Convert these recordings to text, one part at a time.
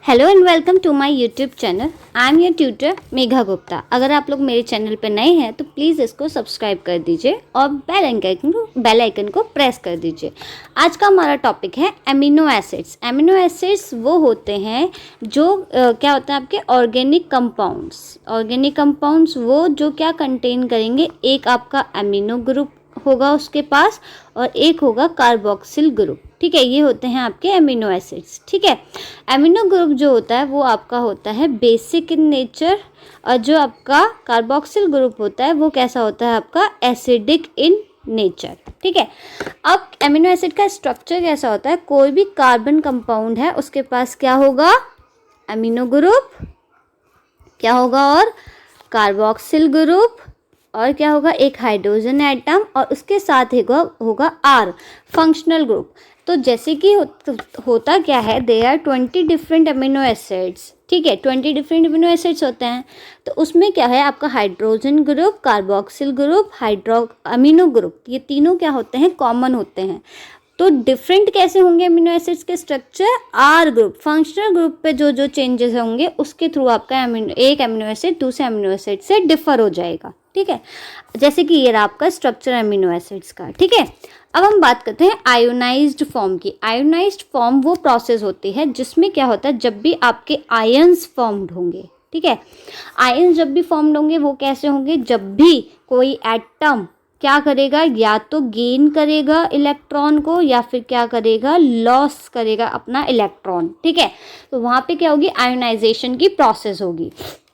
Hello and welcome to my YouTube channel. I am your tutor Megha Gupta. अगर आप लोग मेरे चैनल पर नए हैं तो प्लीज़ इसको सब्सक्राइब कर दीजिए और बेल आइकन को प्रेस कर दीजिए। आज का हमारा टॉपिक है एमिनो एसिड्स। एमिनो एसिड्स वो होते हैं जो क्या होता है आपके ऑर्गेनिक कंपाउंड्स। ऑर्गेनिक कंपाउंड्स वो जो क्या कंटेन करेंगे, एक आपका एमिनो ग्रुप होगा उसके पास और एक होगा कार्बोक्सिल ग्रुप। ठीक है, ये होते हैं आपके एमिनो एसिड्स। ठीक है, एमिनो ग्रुप जो होता है वो आपका होता है बेसिक इन नेचर और जो आपका कार्बोक्सिल ग्रुप होता है वो कैसा होता है आपका एसिडिक इन नेचर। ठीक है, अब एमिनो एसिड का स्ट्रक्चर कैसा होता है, कोई भी कार्बन कंपाउंड है उसके पास क्या होगा, एमिनो ग्रुप क्या होगा और कार्बोक्सिल ग्रुप और क्या होगा एक हाइड्रोजन एटम और उसके साथ होगा आर फंक्शनल ग्रुप। तो जैसे कि होता क्या है, there are 20 different amino acids. ठीक है, 20 डिफरेंट अमीनो एसिड्स होते हैं। तो उसमें क्या है आपका hydrogen group, carboxyl group, amino group, ये तीनों क्या होते हैं, कॉमन होते हैं। तो डिफरेंट कैसे होंगे अमीनो एसिड्स के structure, R group functional group पे जो जो चेंजेस होंगे उसके थ्रू आपका एक अमीनो एसिड दूसरे अमीनो एसिड से डिफर हो जाएगा। ठीक है, जैसे कि ये रहा आपका स्ट्रक्चर अमीनो एसिड्स का। ठीक है, अब हम बात करते हैं आयोनाइज्ड फॉर्म की। आयोनाइज्ड फॉर्म वो प्रोसेस होती है जिसमें क्या होता है, जब भी आपके आयंस फॉर्म्ड होंगे। ठीक है, आयंस जब भी फॉर्म्ड होंगे वो कैसे होंगे, जब भी कोई एटम क्या करेगा, या तो गेन करेगा इलेक्ट्रॉन को या फिर क्या करेगा, लॉस करेगा अपना इलेक्ट्रॉन। ठीक है, तो वहाँ पे क्या होगी, आयोनाइजेशन की प्रोसेस होगी।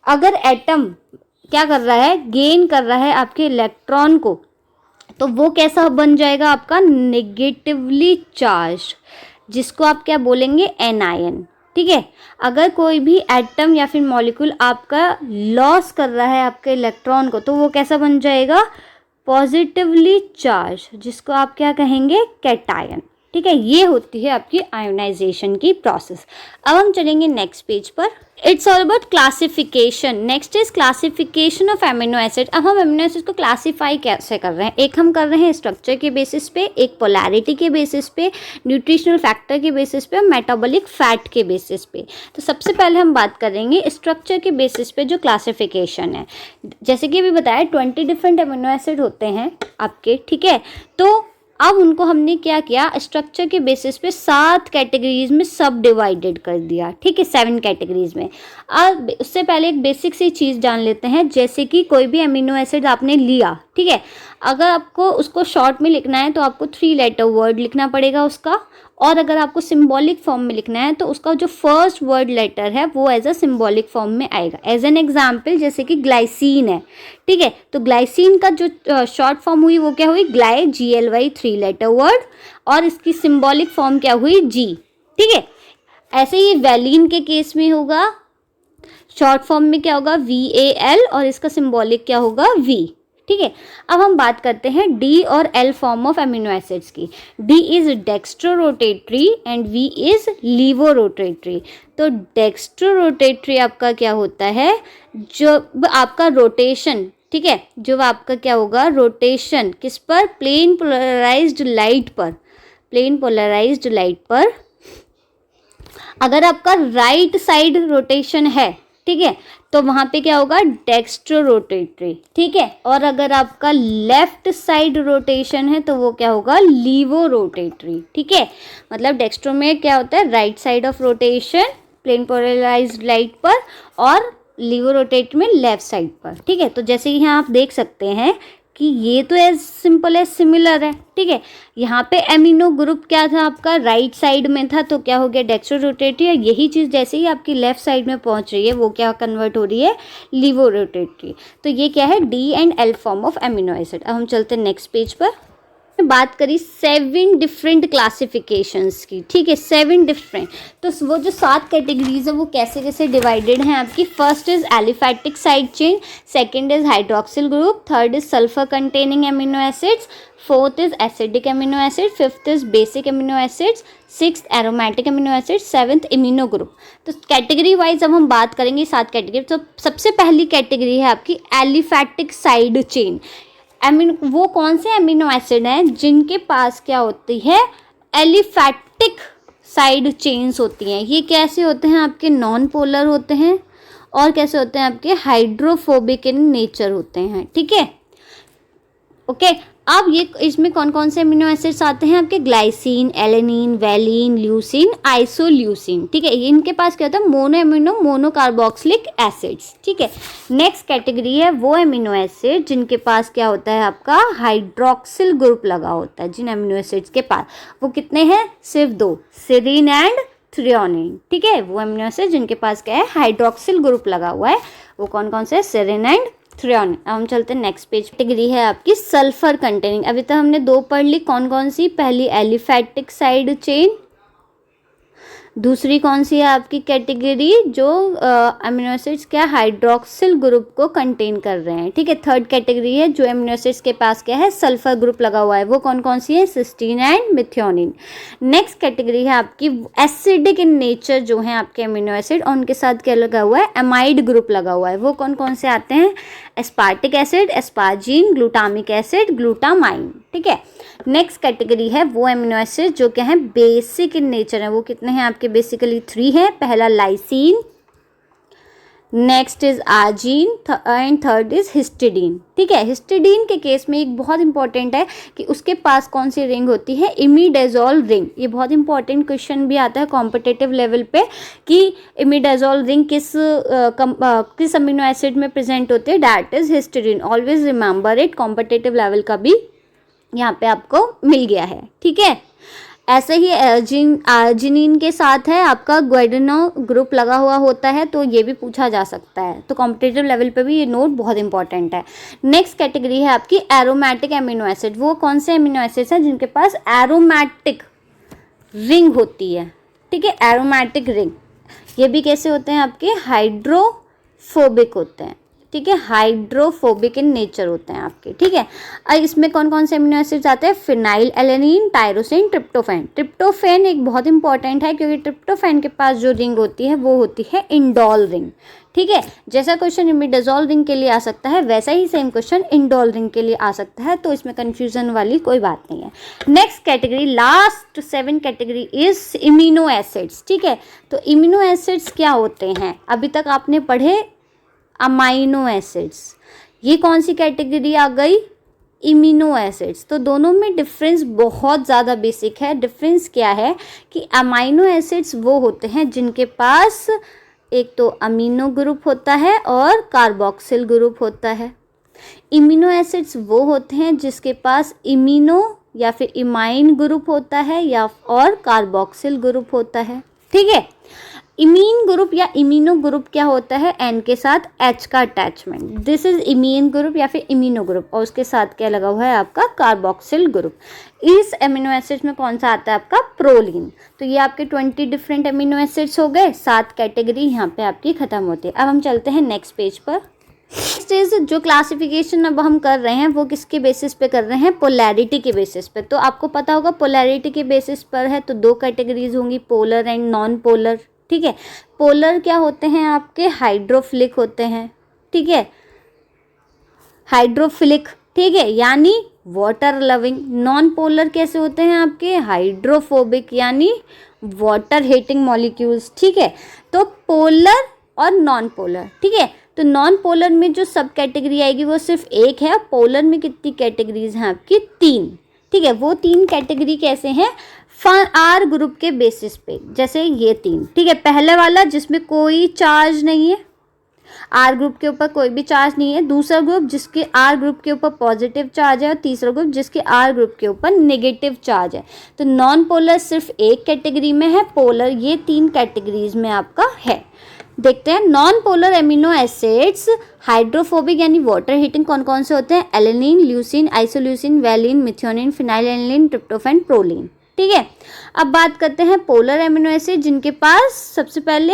अगर एटम क्या कर रहा है, गेन कर रहा है आपके इलेक्ट्रॉन को, तो वो कैसा बन जाएगा आपका नेगेटिवली चार्ज, जिसको आप क्या बोलेंगे, एनायन। ठीक है, अगर कोई भी एटम या फिर मॉलिक्यूल आपका लॉस कर रहा है आपके इलेक्ट्रॉन को, तो वो कैसा बन जाएगा, पॉजिटिवली चार्ज, जिसको आप क्या कहेंगे, कैटायन। ठीक है, ये होती है आपकी आयोनाइजेशन की प्रोसेस। अब हम चलेंगे नेक्स्ट पेज पर। It's all about classification. Next is classification of amino acid. अब हम एमिनो एसिड को क्लासीफाई कैसे कर रहे हैं, एक हम कर रहे हैं स्ट्रक्चर के बेसिस पे, एक पोलैरिटी के बेसिस पे, न्यूट्रिशनल फैक्टर के बेसिस पे और मेटाबॉलिक फैट के बेसिस पे। तो सबसे पहले हम बात करेंगे स्ट्रक्चर के बेसिस पे जो क्लासिफिकेशन है। जैसे कि अभी बताया 20 डिफरेंट एमिनो एसिड होते हैं आपके। ठीक है, तो अब उनको हमने क्या किया, स्ट्रक्चर के बेसिस पे 7 कैटेगरीज में सब डिवाइडेड कर दिया। ठीक है, 7 कैटेगरीज में। अब उससे पहले एक बेसिक सी चीज़ जान लेते हैं, जैसे कि कोई भी अमीनो एसिड आपने लिया, ठीक है, अगर आपको उसको शॉर्ट में लिखना है तो आपको 3 लेटर वर्ड लिखना पड़ेगा उसका, और अगर आपको सिंबॉलिक फॉर्म में लिखना है तो उसका जो फर्स्ट वर्ड लेटर है वो एज अ सिंबॉलिक फॉर्म में आएगा। एज एन एग्जाम्पल जैसे कि ग्लाइसिन है। ठीक है, तो ग्लाइसिन का जो शॉर्ट फॉर्म हुई वो क्या हुई, GLY 3 लेटर वर्ड, और इसकी सिंबॉलिक फॉर्म क्या हुई, G। ठीक है, ऐसे ही वैलिन के केस में होगा, शॉर्ट फॉर्म में क्या होगा, VAL, और इसका सिंबॉलिक क्या होगा, V। ठीक है, अब हम बात करते हैं D और L form of amino acids की। D is dextrorotatory and V is levorotatory. तो डेक्स्ट्रोरोटेटरी आपका क्या होता है, जो आपका रोटेशन, ठीक है, जो आपका क्या होगा, रोटेशन किस पर, प्लेन पोलराइज्ड लाइट पर। प्लेन पोलराइज्ड लाइट पर अगर आपका राइट साइड रोटेशन है, ठीक है, तो वहाँ पे क्या होगा, डेक्स्ट्रोरोटेटरी। ठीक है, और अगर आपका लेफ्ट साइड रोटेशन है तो वो क्या होगा, लीवोरोटेटरी। ठीक है, मतलब डेक्स्ट्रो में क्या होता है, right side of rotation plane polarized light पर, और लीवोरोटेट में लेफ्ट साइड पर। ठीक है, तो जैसे यहाँ आप देख सकते हैं कि ये तो एज सिंपल एज सिमिलर है। ठीक है, यहाँ पे एमिनो ग्रुप क्या था आपका, राइट साइड में था, तो क्या हो गया, डेक्स्ट्रोरोटेटरी। यही चीज़ जैसे ही आपकी लेफ्ट साइड में पहुँच रही है वो क्या कन्वर्ट हो रही है, लीवोरोटेटरी। तो ये क्या है, D and L form of amino acid. अब हम चलते हैं नेक्स्ट पेज पर। बात करी 7 डिफरेंट क्लासिफिकेशंस की। ठीक है, 7 डिफरेंट। तो वो जो 7 कैटेगरीज है वो कैसे कैसे डिवाइडेड हैं आपकी। First is aliphatic side chain, second is hydroxyl group, third is sulphur containing amino acids, fourth is acidic amino acid, fifth is basic amino acids, sixth aromatic amino acid, seventh immuno group. तो category wise अब हम बात करेंगे 7 category. तो सबसे पहली category है आपकी एलिफैटिक साइड चेन। वो कौन से एमिनो एसिड हैं जिनके पास क्या होती है, एलिफैटिक साइड चेन्स होती हैं, ये कैसे होते हैं आपके नॉन पोलर होते हैं और कैसे होते हैं आपके हाइड्रोफोबिक इन नेचर होते हैं, ठीक है। ओके, अब ये इसमें कौन कौन से अमीनो एसिड्स आते हैं आपके, glycine, alanine, valine, leucine, isoleucine, ठीक है। इनके पास क्या होता है, mono amino mono carboxylic acids, ठीक है। नेक्स्ट कैटेगरी है वो अमीनो एसिड जिनके पास क्या होता है आपका हाइड्रोक्सिल ग्रुप लगा होता है। जिन अमीनो एसिड्स के पास वो कितने हैं, सिर्फ 2, सेरीन एंड थ्रियोनिन, ठीक है। वो अमीनो एसिड जिनके पास क्या है हाइड्रोक्सिल ग्रुप लगा हुआ है, वो कौन कौन से, सेरीन एंड थ्रियोनिन। अब हम चलते हैं नेक्स्ट पेज। कैटेगरी है आपकी सल्फर कंटेनिंग। अभी तक हमने 2 पढ़ ली, कौन कौन सी, पहली एलिफैटिक साइड चेन, दूसरी कौन सी है आपकी कैटेगरी, जो अमीनो एसिड्स क्या हाइड्रोक्सिल ग्रुप को कंटेन कर रहे हैं, ठीक है। थर्ड कैटेगरी है जो अमीनो एसिड्स के पास क्या है सल्फर ग्रुप लगा हुआ है, वो कौन कौन सी है, cysteine and methionine. Next category है आपकी एसिडिक इन नेचर जो है आपके अमीनो एसिड, और उनके साथ क्या लगा हुआ है, एमाइड ग्रुप लगा हुआ है, वो कौन कौन से आते हैं, aspartic acid, asparagine, glutamic acid, glutamine, ठीक है। नेक्स्ट कैटेगरी है वो अमीनो एसिड जो क्या है बेसिक इन नेचर है, वो कितने हैं आपके, बेसिकली 3 है। पहला lysine, next is arginine and third is histidine, ठीक है। हिस्टिडीन के केस में एक बहुत इंपॉर्टेंट है कि उसके पास कौन सी रिंग होती है, इमिडाजोल रिंग। ये बहुत इंपॉर्टेंट क्वेश्चन भी आता है कॉम्पिटिटिव लेवल पे कि इमिडाजोल रिंग किस अमीनो एसिड में प्रेजेंट होती है, that is histidine. Always remember it, competitive level का भी यहाँ पे आपको मिल गया है, ठीक है। ऐसे ही अर्जिनिन के साथ है आपका ग्वाइडिनो ग्रुप लगा हुआ होता है, तो ये भी पूछा जा सकता है, तो कॉम्पिटिटिव लेवल पे भी ये नोट बहुत इंपॉर्टेंट है। नेक्स्ट कैटेगरी है आपकी एरोमेटिक अमीनो एसिड। वो कौन से अमीनो एसिड्स हैं जिनके पास एरोमेटिक रिंग होती है, ठीक है, एरोमेटिक रिंग। ये भी कैसे होते हैं आपके हाइड्रोफोबिक होते हैं, ठीक है, हाइड्रोफोबिक इन नेचर होते हैं आपके, ठीक है। अब इसमें कौन कौन से अमीनो एसिड्स आते हैं, phenyl alanine, tyrosine, tryptophan. Tryptophan एक बहुत इंपॉर्टेंट है क्योंकि ट्रिप्टोफैन के पास जो रिंग होती है वो होती है इंडोल रिंग, ठीक है। जैसा क्वेश्चन इमिडाजोल रिंग के लिए आ सकता है वैसा ही सेम क्वेश्चन इंडोल रिंग के लिए आ सकता है, तो इसमें कंफ्यूजन वाली कोई बात नहीं है। Next category, last 7 category is immuno acids, ठीक है। तो इम्यूनो एसिड्स क्या होते हैं, अभी तक आपने पढ़े अमाइनो एसिड्स, ये कौन सी कैटेगरी आ गई, इम्यूनो एसिड्स। तो दोनों में डिफरेंस बहुत ज़्यादा बेसिक है। डिफरेंस क्या है कि अमाइनो एसिड्स वो होते हैं जिनके पास एक तो अमीनो ग्रुप होता है और कार्बोक्सिल ग्रुप होता है। इम्यूनो एसिड्स वो होते हैं जिसके पास इम्यूनो या फिर इमाइन ग्रुप होता है या और कार्बोक्सिल ग्रुप होता है, ठीक है। इमीन ग्रुप या इम्यूनो ग्रुप क्या होता है, एन के साथ एच का attachment, this is imine group या फिर इम्यूनो ग्रुप, और उसके साथ क्या लगा हुआ है आपका कार्बोक्सिल ग्रुप। इस अमीनो एसिड्स में कौन सा आता है आपका, प्रोलीन। तो ये आपके 20 डिफरेंट अमीनो एसिड्स हो गए, 7 कैटेगरी यहाँ पे आपकी खत्म होती है। अब हम चलते हैं नेक्स्ट पेज पर। नेक्स्ट इज जो क्लासिफिकेशन अब हम कर रहे हैं वो किसके बेसिस पे कर रहे हैं, पोलैरिटी के बेसिस पे। तो आपको पता होगा पोलैरिटी के बेसिस पर है तो 2 कैटेगरीज होंगी, पोलर एंड नॉन पोलर, ठीक है। पोलर क्या होते हैं आपके, हाइड्रोफिलिक होते हैं, ठीक है, हाइड्रोफिलिक, ठीक है, यानी वाटर लविंग। नॉन पोलर कैसे होते हैं आपके, हाइड्रोफोबिक यानी वाटर हेटिंग मॉलिक्यूल्स, ठीक है। तो पोलर और नॉन पोलर, ठीक है। तो नॉन पोलर में जो सब कैटेगरी आएगी वो सिर्फ एक है, पोलर में कितनी कैटेगरीज हैं आपकी, 3, ठीक है। वो 3 कैटेगरी कैसे हैं, आर ग्रुप के बेसिस पे, जैसे ये 3, ठीक है। पहले वाला जिसमें कोई चार्ज नहीं है, आर ग्रुप के ऊपर कोई भी चार्ज नहीं है, दूसरा ग्रुप जिसके आर ग्रुप के ऊपर पॉजिटिव चार्ज है, और तीसरा ग्रुप जिसके आर ग्रुप के ऊपर नेगेटिव चार्ज है। तो नॉन पोलर सिर्फ एक कैटेगरी में है, पोलर ये 3 कैटेगरीज में आपका है। देखते हैं non polar amino acids hydrophobic यानी वाटर हीटिंग कौन कौन से होते हैं, alanine, leucine, isoleucine, valine, methionine, phenylalanine, tryptophan, proline, ठीक है। अब बात करते हैं पोलर एमिनो एसिड जिनके पास सबसे पहले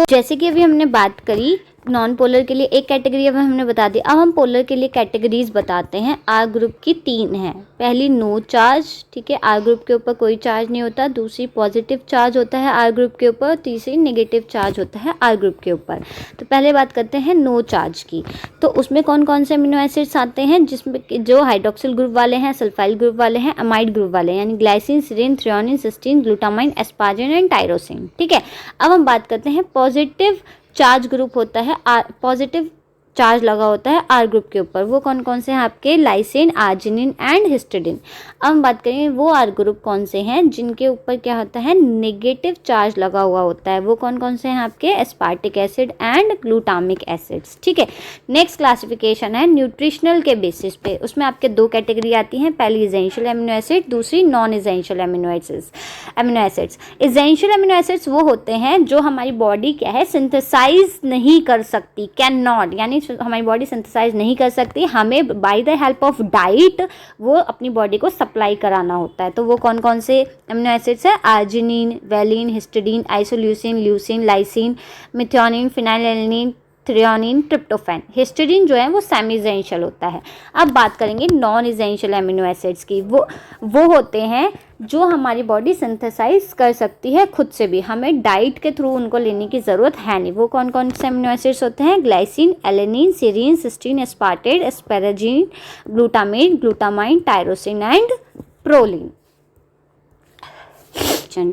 जैसे कि अभी हमने बात करी नॉन पोलर के लिए एक कैटेगरी अब हमने बता दी। अब हम पोलर के लिए कैटेगरीज बताते हैं। आर ग्रुप की 3 हैं। पहली नो चार्ज, ठीक है, आर ग्रुप के ऊपर कोई चार्ज नहीं होता। दूसरी पॉजिटिव चार्ज होता है आर ग्रुप के ऊपर। तीसरी नेगेटिव चार्ज होता है आर ग्रुप के ऊपर। तो पहले बात करते हैं नो चार्ज की। तो उसमें कौन कौन से अमीनो एसिड्स आते हैं, जिसमें जो हाइड्रोक्सिल ग्रुप वाले हैं, सल्फाइल ग्रुप वाले हैं, अमाइड ग्रुप वाले हैं, यानी glycine, serine, threonine, cysteine, glutamine, asparagine and tyrosine. ठीक है, अब हम बात करते हैं पॉजिटिव चार्ज ग्रुप होता है, पॉजिटिव चार्ज लगा होता है आर ग्रुप के ऊपर। वो कौन कौन से हैं आपके, लाइसिन, आर्जिनिन एंड हिस्टिडिन। अब हम बात करेंगे वो आर ग्रुप कौन से हैं जिनके ऊपर क्या होता है, नेगेटिव चार्ज लगा हुआ होता है। वो कौन कौन से हैं आपके, aspartic acid and glutamic acids. ठीक है, नेक्स्ट क्लासिफिकेशन है न्यूट्रिशनल के बेसिस पे। उसमें आपके 2 कैटेगरी आती हैं, पहली इसेंशियल एमिनो एसिड, दूसरी non essential amino acids. Essential amino acids वो होते हैं जो हमारी बॉडी क्या है, सिंथेसाइज नहीं कर सकती, कैन नॉट, यानी हमारी बॉडी सिंथेसाइज नहीं कर सकती, हमें by the help of diet वो अपनी बॉडी को सप्लाई कराना होता है। तो वो कौन कौन से अमीनो एसिड्स हैं, arginine, valine, histidine, isoleucine, leucine, lysine, methionine, phenylalanine, threonine, tryptophan. Histidine जो है वो सेमी इसेंशियल होता है। अब बात करेंगे नॉन इसेंशियल एमिनो एसिड्स की। वो होते हैं जो हमारी बॉडी सिंथेसाइज कर सकती है खुद से भी, हमें डाइट के थ्रू उनको लेने की ज़रूरत है नहीं। वो कौन कौन से अमीनो एसिड्स होते हैं, glycine, alanine, serine, cysteine, aspartate, asparagine, glutamate, glutamine, tyrosine and proline.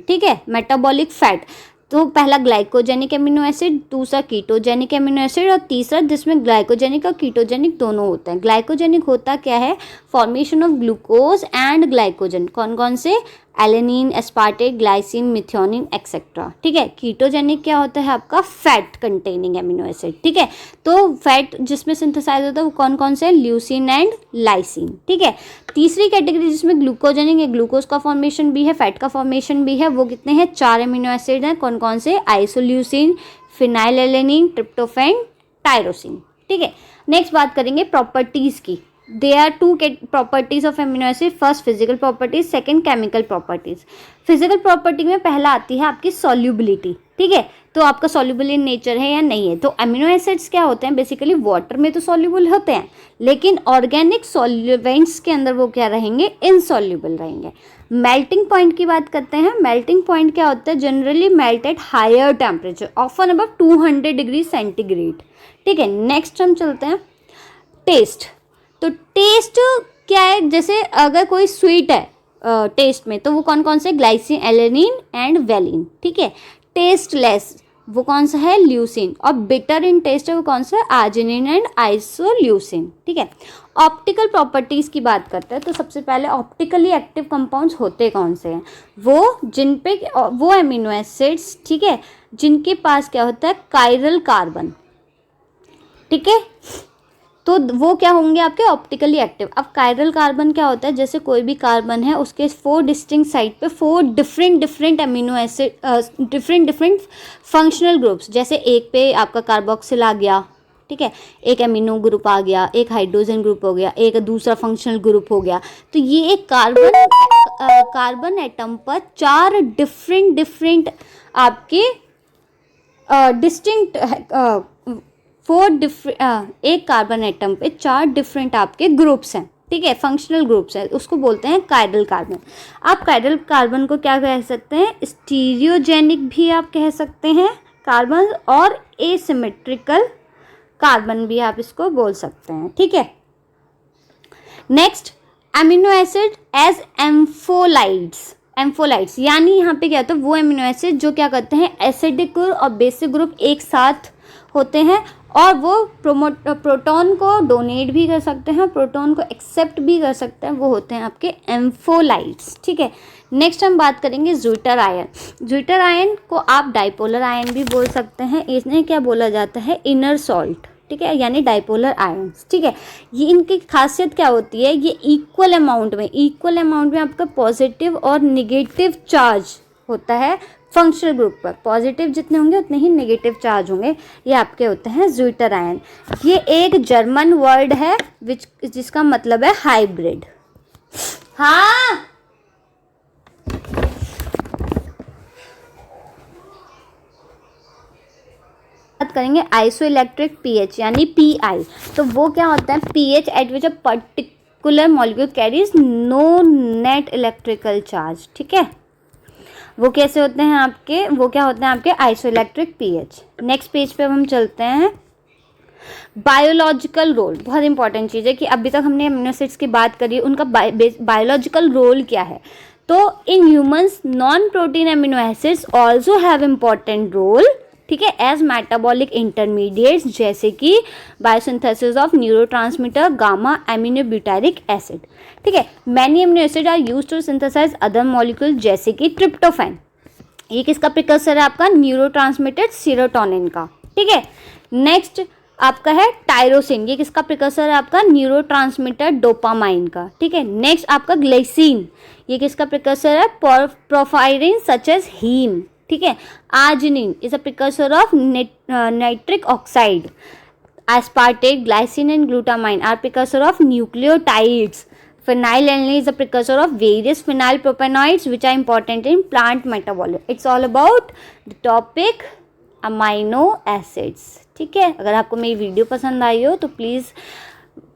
ठीक है, मेटाबॉलिक फैट, तो पहला ग्लाइकोजेनिक एमिनो एसिड, दूसरा कीटोजेनिक एमिनो एसिड और तीसरा जिसमें ग्लाइकोजेनिक और कीटोजेनिक दोनों होते हैं। ग्लाइकोजेनिक होता क्या है, formation of glucose and glycogen. कौन कौन से, alanine, aspartate, glycine, methionine etcetera. ठीक है, कीटोजेनिक क्या होता है आपका, फैट कंटेनिंग एमिनो एसिड। ठीक है, तो फैट जिसमें सिंथेसाइज होता है वो कौन कौन से, ल्यूसिन एंड लाइसिन। ठीक है, तीसरी कैटेगरी जिसमें ग्लूकोजेनिक है, ग्लूकोज का फॉर्मेशन भी है, फैट का फॉर्मेशन भी है, वो कितने हैं, 4 एमिनो एसिड हैं। कौन कौन से, आइसोल्यूसिन, फिनाइलएलेनिन, ट्रिप्टोफैन, टायरोसिन। ठीक है, नेक्स्ट बात करेंगे प्रॉपर्टीज की। There are 2 properties of amino acid. First physical properties, second chemical properties. Physical property में पहला आती है आपकी सॉल्युबिलिटी। ठीक है, तो आपका सॉल्युबल इन नेचर है या नहीं है। तो अमीनो एसिड्स क्या होते हैं, बेसिकली वाटर में तो सॉल्युबल होते हैं, लेकिन ऑर्गेनिक सॉल्युवेंट्स के अंदर वो क्या रहेंगे, इनसॉल्युबल रहेंगे। मेल्टिंग पॉइंट की बात करते हैं। मेल्टिंग पॉइंट क्या होता है, generally melt at higher temperature, often above 200 degree centigrade. ठीक है, नेक्स्ट हम चलते हैं टेस्ट। तो टेस्ट क्या है, जैसे अगर कोई स्वीट है टेस्ट में, तो वो कौन कौन से, ग्लाइसिन, एलेनिन एंड वेलिन। ठीक है, टेस्टलेस वो कौन सा है, ल्यूसिन। और बिटर इन टेस्ट है वो कौन सा है, आर्जिनिन एंड आइसोल्यूसिन। ठीक है, ऑप्टिकल प्रॉपर्टीज़ की बात करते हैं। तो सबसे पहले ऑप्टिकली एक्टिव कंपाउंड्स होते कौन से हैं, वो जिन पे वो एमिनो एसिड्स, ठीक है, जिनके पास क्या होता है, कायरल कार्बन। ठीक है, तो वो क्या होंगे आपके, ऑप्टिकली एक्टिव। अब कायरल कार्बन क्या होता है, जैसे कोई भी कार्बन है उसके 4 डिस्टिंक्ट साइड पे 4 different amino acid, different functional groups, जैसे एक पे आपका कार्बोक्सिल आ गया, ठीक है, एक अमीनो ग्रुप आ गया, एक हाइड्रोजन ग्रुप हो गया, एक दूसरा फंक्शनल ग्रुप हो गया। तो ये एक कार्बन एटम पर 4 डिफरेंट आपके डिस्टिंक्ट 4 डिफरेंट, एक कार्बन एटम पे 4 डिफरेंट आपके ग्रुप्स हैं। ठीक है, फंक्शनल ग्रुप्स हैं, उसको बोलते हैं कायरल कार्बन। आप कायरल कार्बन को क्या कह सकते हैं, स्टीरियोजेनिक भी आप कह सकते हैं कार्बन, और एसिमेट्रिकल कार्बन भी आप इसको बोल सकते हैं। ठीक है, नेक्स्ट एमिनो एसिड एज एम्फोलाइट्स, यानी यहाँ पे क्या होता है, वो एमिनो एसिड जो क्या करते हैं, एसिडिक और बेसिक ग्रुप एक साथ होते हैं, और वो प्रोटॉन को डोनेट भी कर सकते हैं, प्रोटॉन को एक्सेप्ट भी कर सकते हैं, वो होते हैं आपके एम्फोलाइट्स। ठीक है, नेक्स्ट हम बात करेंगे ज्विटर आयन। ज्विटर आयन को आप डाइपोलर आयन भी बोल सकते हैं, इन्हें क्या बोला जाता है, इनर सॉल्ट। ठीक है, यानी डाइपोलर आयंस। ठीक है, ये इनकी खासियत क्या होती है, ये इक्वल अमाउंट में आपका पॉजिटिव और निगेटिव चार्ज होता है फंक्शनल ग्रुप पर। पॉजिटिव जितने होंगे उतने ही नेगेटिव चार्ज होंगे, ये आपके होते हैं ज्विटर आयन। ये एक जर्मन वर्ड है जिसका मतलब है हाइब्रिड। हाँ, बात करेंगे आइसोइलेक्ट्रिक पीएच यानी पीआई। तो वो क्या होता है, pH at which a particular molecule carries no net electrical charge. ठीक है, वो कैसे होते हैं आपके, वो क्या होते हैं आपके आइसोइलेक्ट्रिक पीएच। नेक्स्ट पेज पे हम चलते हैं। बायोलॉजिकल रोल बहुत इंपॉर्टेंट चीज़ है कि अभी तक हमने अमीनो एसिड्स की बात करी, उनका बायोलॉजिकल रोल क्या है। तो in humans non protein amino acids also have important role, ठीक है, एज मेटाबॉलिक इंटरमीडिएट्स, जैसे कि biosynthesis of neurotransmitter gamma aminobutyric acid. ठीक है, many amino acid are used to synthesize other molecule, जैसे कि ट्रिप्टोफैन, ये किसका प्रिकर्सर है आपका, न्यूरोट्रांसमीटर सेरोटोनिन का। ठीक है, नेक्स्ट आपका है टायरोसिन, ये किसका प्रिकर्सर है आपका, न्यूरोट्रांसमीटर डोपामाइन का। ठीक है, नेक्स्ट आपका ग्लाइसिन, ये किसका प्रिकर्सर है, पोर्फायरिन सच एज हीम। ठीक है, arginine is a precursor of nitric oxide. aspartate, glycine and glutamine are precursor of nucleotides. Phenylalanine is a precursor of various phenylpropanoids which are important in plant metabolism. It's all about the topic amino acids. ठीक है, अगर आपको मेरी video पसंद आई हो तो please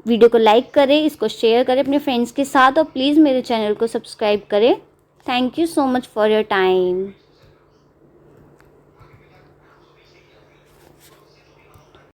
video को like करें, इसको शेयर करें अपने फ्रेंड्स के साथ और प्लीज़ मेरे चैनल को सब्सक्राइब करें। Thank you so much for your time.